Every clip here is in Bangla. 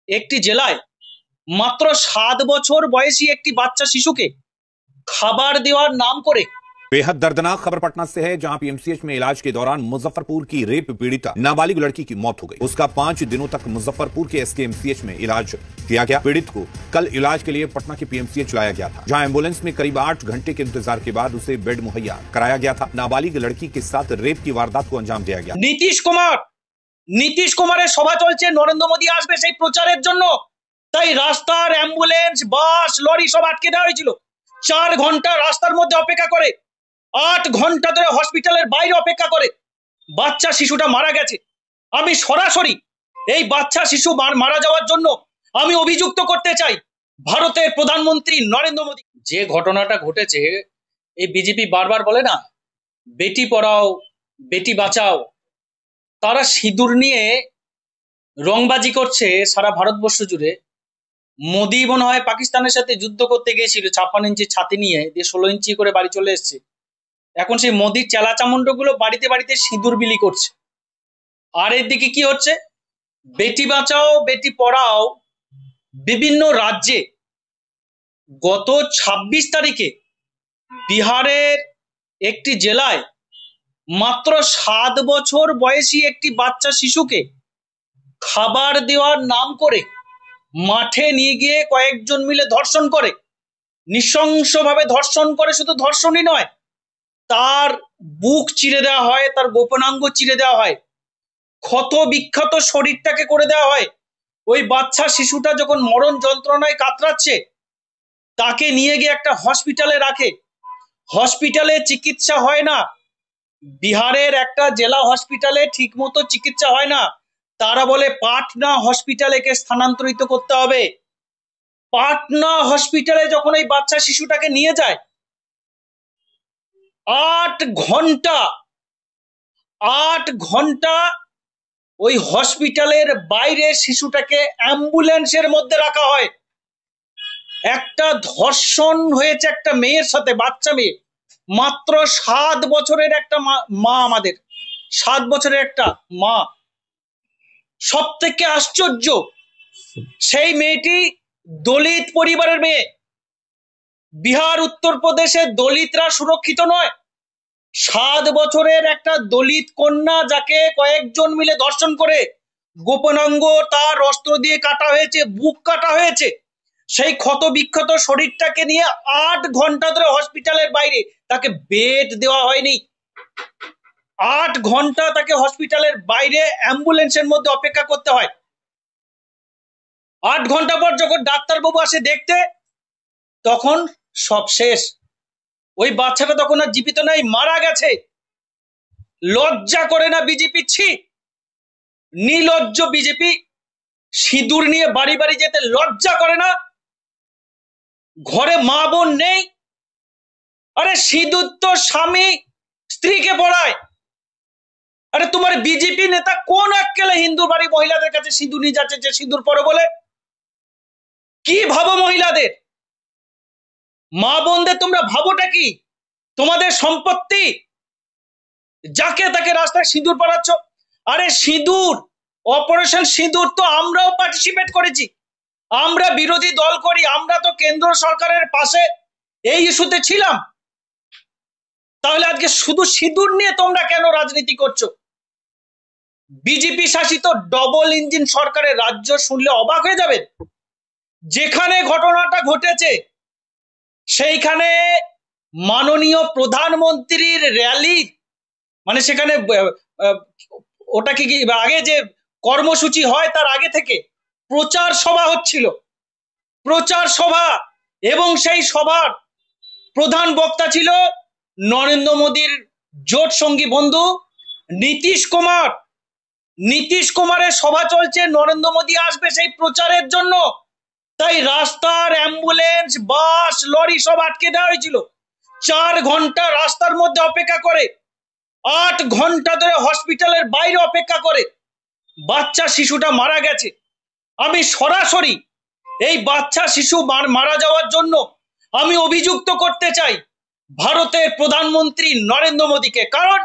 একটি জেলায় মাত্র 7 বছর বয়সী একটি বাচ্চা শিশুকে খাবার দেওয়ার নাম করে। बेहद दर्दनाक खबर पटना से है, जहां पीएमसीएच में इलाज के दौरान मुजफ्फरपुर की रेप पीड़िता नाबालिग लड़की की मौत हो गई। उसका 5 दिनों तक मुजफ्फरपुर के एसकेएमसीएच में इलाज किया गया। पीड़ित को कल इलाज के लिए पटना के पीएमसीएच लाया गया था, जहां एम्बुलेंस में करीब 8 घंटे के इंतजार के बाद उसे बेड मुहैया कराया गया था। नाबालिग लड़की के साथ रेप की वारदात को अंजाम दिया गया। নীতিশ কুমারের সভা চলছে, নরেন্দ্র মোদী আসবে সেই প্রচারের জন্য, তাই রাস্তার অ্যাম্বুলেন্স, বাস, লরি সব আটকে দেওয়া হয়েছিল। 4 ঘন্টা রাস্তার মধ্যে অপেক্ষা করে, 8 ঘন্টা ধরে হসপিটালের বাইরে অপেক্ষা করে বাচ্চা শিশুটা মারা গেছে। আমি সরাসরি এই বাচ্চা শিশু মারা যাওয়ার জন্য আমি অভিযুক্ত করতে চাই ভারতের প্রধানমন্ত্রী নরেন্দ্র মোদী। যে ঘটনাটা ঘটেছে, এই বিজেপি বারবার বলে না বেটি পড়াও বেটি বাঁচাও, তারা সিঁদুর নিয়ে রংবাজি করছে সারা ভারতবর্ষ জুড়ে। মোদী মনে হয় পাকিস্তানের সাথে যুদ্ধ করতে গিয়েছিল 56 ইঞ্চি ছাতি নিয়ে, দিয়ে 16 ইঞ্চি করে বাড়ি চলে এসছে। এখন সেই মোদীর চেলা চামুন্ড গুলো বাড়িতে বাড়িতে সিঁদুর বিলি করছে। আর এদিকে কি হচ্ছে, বেটি বাঁচাও বেটি পড়াও বিভিন্ন রাজ্যে গত 26 তারিখে বিহারের একটি জেলায় মাত্র 7 বছর বয়সী একটি বাচ্চা শিশুকে খাবার দেওয়ার নাম করে মাঠে নিয়ে গিয়ে কয়েকজন মিলে ধর্ষণ করে, নৃশংসভাবে ধর্ষণ করে। শুধু ধর্ষণই নয়, তার বুক চিরে দেওয়া হয়, তার গোপনাঙ্গ চিরে দেওয়া হয়, ক্ষত বিক্ষত শরীরটাকে করে দেওয়া হয়। ওই বাচ্চা শিশুটা যখন মরণ যন্ত্রণায় কাতরাচ্ছে, তাকে নিয়ে গিয়ে একটা হসপিটালে রাখে। হসপিটালে চিকিৎসা হয় না, বিহারের একটা জেলা হসপিটালে ঠিকমতো চিকিৎসা হয় না। তারা বলে পাটনা হসপিটালে স্থানান্তরিত করতে হবে। পাটনা হসপিটালে যখন এই বাচ্চা শিশুটাকে নিয়ে যায়, 8 ঘন্টা ওই হসপিটালের বাইরে শিশুটাকে অ্যাম্বুলেন্সের মধ্যে রাখা হয়। একটা ধর্ষণ হয়েছে একটা মেয়ের সাথে, বাচ্চা মেয়ে, মাত্র 7 বছরের একটা মা, আমাদের 7 বছরের একটা মা। সব থেকে আশ্চর্য, সেই মেয়েটি দলিত পরিবারের মেয়ে। বিহার, উত্তরপ্রদেশে দলিতরা সুরক্ষিত নয়। 7 বছরের একটা দলিত কন্যা, যাকে কয়েকজন মিলে ধর্ষণ করে গোপনাঙ্গ তার অস্ত্র দিয়ে কাটা হয়েছে, বুক কাটা হয়েছে, সেই ক্ষত বিক্ষত শরীরটাকে নিয়ে 8 ঘন্টা ধরে হসপিটালের বাইরে তাকে বেড দেওয়া হয়নি। 8 ঘন্টা তাকে হসপিটালের বাইরে অ্যাম্বুলেন্সের মধ্যে অপেক্ষা করতে হয়। 8 ঘন্টা পর যখন ডাক্তারবাবু আসে দেখতে, তখন সব শেষ। ওই বাচ্চাটা তখন আর জীবিত নাই, মারা গেছে। লজ্জা করে না বিজেপি? ছি, নির্লজ্জ বিজেপি। সিঁদুর নিয়ে বাড়ি বাড়ি যেতে লজ্জা করে না? ঘরে মা বোন নেই? আরে সিঁদুর তো স্বামী স্ত্রীকে পড়ায়। আরে তোমার বিজেপি নেতা কোন আক্কেলে হিন্দু বাড়ি মহিলাদের কাছে সিঁদুর নিয়ে যাচ্ছে যে সিঁদুর পরো বলে? কি ভাবো মহিলাদের? মা বোনদের তোমরা ভাবোটা কি? তোমাদের সম্পত্তি, যাকে তাকে রাস্তায় সিঁদুর পরাচ্ছ। আরে সিঁদুর, অপারেশন সিঁদুর তো আমরাও পার্টিসিপেট করেছি, আমরা বিরোধী দল করি, আমরা তো কেন্দ্র সরকারের পাশে এই ইস্যুতে ছিলাম। তাহলে আজকে শুধু সিঁদুর নিয়ে তোমরা কেন রাজনীতি করছো? বিজেপি শাসিত ডবল ইঞ্জিন সরকারের রাজ্য শুনলে অবাক হয়ে যাবেন। যেখানে ঘটনাটা ঘটেছে সেইখানে মাননীয় প্রধানমন্ত্রীর র্যালি, মানে সেখানে ওটা কি আগে যে কর্মসূচি হয় তার আগে থেকে প্রচার সভা হচ্ছিল, প্রচার সভা, এবং সেই সভার প্রধান বক্তা ছিল নরেন্দ্র মোদীর জোট সঙ্গী বন্ধু নীতিশ কুমার। নীতিশ কুমারের সভা চলছে, নরেন্দ্র মোদী আসবে সেই প্রচারের জন্য, তাই রাস্তার অ্যাম্বুলেন্স, বাস, লরি সব আটকে দেওয়া হয়েছিল। 4 ঘন্টা রাস্তার মধ্যে অপেক্ষা করে, 8 ঘন্টা ধরে হসপিটালের বাইরে অপেক্ষা করে বাচ্চা শিশুটা মারা গেছে। আমি সরাসরি এই বাচ্চা শিশু মারা যাওয়ার জন্য আমি অভিযুক্ত করতে চাই ভারতের প্রধানমন্ত্রী নরেন্দ্র মোদীকে। কারণ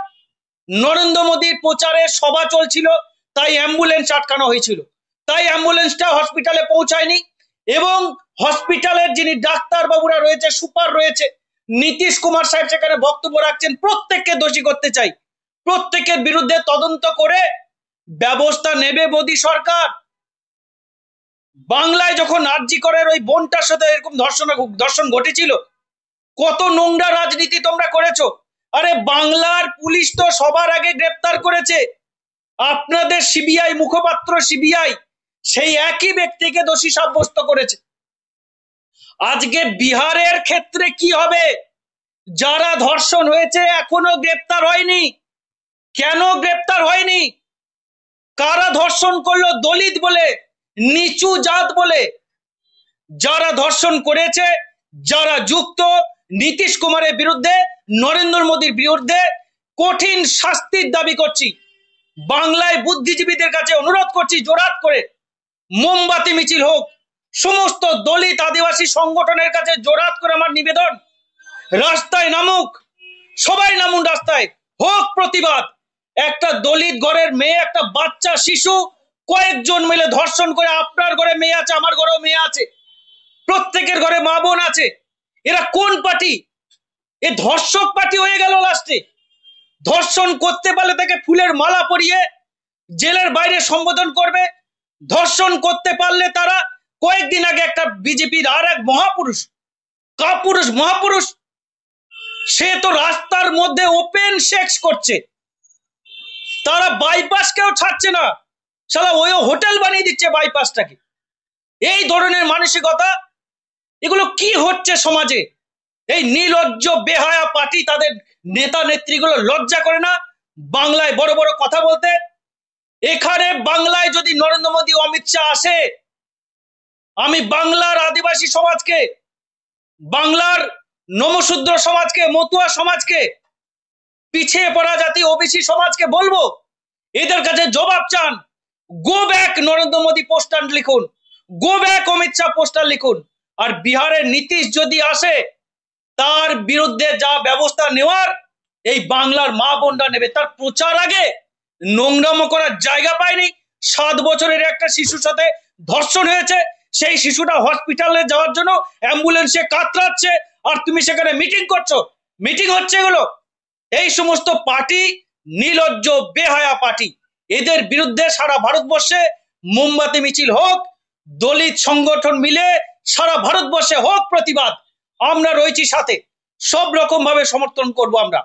নরেন্দ্র মোদীর প্রচারে সভা চলছিল, তাই অ্যাম্বুলেন্স আটকানো হয়েছিল। তাই অ্যাম্বুলেন্সটা হসপিটালে পৌঁছায়নি এবং হসপিটালের যিনি ডাক্তার বাবুরা রয়েছে, সুপার রয়েছে, নীতিশ কুমার সাহেব সেখানে বক্তব্য রাখছেন। প্রত্যেককে দোষী করতে চাই, প্রত্যেকের বিরুদ্ধে তদন্ত করে ব্যবস্থা নেবে মোদী সরকার। বাংলায় যখন আরজি করের ওই বোনটার সাথে এরকম ধর্ষণ ঘটেছিল, কত নোংরা রাজনীতি তোমরা করেছো। আরে বাংলার পুলিশ তো সবার আগে গ্রেপ্তার করেছে, আপনাদের সিবিআই মুখপাত্র সিবিআই সেই একই ব্যক্তিকে দোষী সাব্যস্ত করেছে। আজকে বিহারের ক্ষেত্রে কি হবে? যারা ধর্ষণ হয়েছে এখনো গ্রেপ্তার হয়নি। কেন গ্রেপ্তার হয়নি? কারা ধর্ষণ করলো? দলিত বলে, নিচু জাত বলে। যারা ধর্ষণ করেছে, যারা যুক্ত, নীতিশ কুমারের বিরুদ্ধে, নরেন্দ্র মোদীর বিরুদ্ধে কঠিন শাস্তির দাবি করছি। বাংলায় বুদ্ধিজীবীদের কাছে অনুরোধ করছি, জোরাত করে মোমবাতি মিছিল হোক। সমস্ত দলিত আদিবাসী সংগঠনের কাছে জোরাত করে আমার নিবেদন, রাস্তায় নামুক, সবাই নামুন রাস্তায়, হোক প্রতিবাদ। একটা দলিত ঘরের মেয়ে, একটা বাচ্চা শিশু কয়েকজন মিলে ধর্ষণ করে, আপনার ঘরে মেয়ে আছে, আমার ঘরেও মেয়ে আছে, প্রত্যেকের ঘরে মা বোন আছে। এরা কোন পার্টি? এ ধর্ষক পার্টি হয়ে গেল লাস্টে। ধর্ষণ করতে পারলে তাকে ফুলের মালা পরিয়ে জেলের বাইরে সম্বোধন করবে। ধর্ষণ করতে পারলে তারা কয়েকদিন আগে একটা বিজেপির আর এক মহাপুরুষ, কাপুরুষ মহাপুরুষ, সে তো রাস্তার মধ্যে ওপেন সেক্স করছে, তারা বাইপাসকেও ছাড়ছে না, শালা ওই হোটেল বানিয়ে দিচ্ছে বাইপাসটাকে। এই ধরনের মানসিকতা, এগুলো কি হচ্ছে সমাজে? এই নির্লজ্জ বেহায়া পার্টি, তাদের নেতা নেত্রীগুলো লজ্জা করে না বাংলায় বড় বড় কথা বলতে? এখানে বাংলায় যদি নরেন্দ্র মোদী, অমিত শাহ আসে, আমি বাংলার আদিবাসী সমাজকে, বাংলার নমশূদ্র সমাজকে, মতুয়া সমাজকে, পিছিয়ে পড়া জাতি ওবিসি সমাজকে বলবো, এদের কাছে জবাব চান। Go back Narendra Modi poster লিখুন, go back Amit Shah poster লিখুন। আর বিহারের নীতিশ যদি আসে, তার বিরুদ্ধে যা ব্যবস্থা নেওয়ার এই বাংলার মা বোনরা নেবে। তার প্রচার আগে নোংরামো করার জায়গা পায়নি। 7 বছরের একটা শিশুর সাথে ধর্ষণ হয়েছে, সেই শিশুটা হসপিটালে যাওয়ার জন্য অ্যাম্বুলেন্সে কাতরাচ্ছে, আর তুমি সেখানে মিটিং করছো। মিটিং হচ্ছে এগুলো। এই সমস্ত পার্টি নির্লজ্জ বেহায়া পার্টি, এদের বিরুদ্ধে সারা ভারতবর্ষে মোমবাতি মিছিল হোক, দলিত সংগঠন মিলে সারা ভারতবর্ষে হোক প্রতিবাদ। আমরা রয়েছি সাথে, সব রকম ভাবে সমর্থন করব আমরা।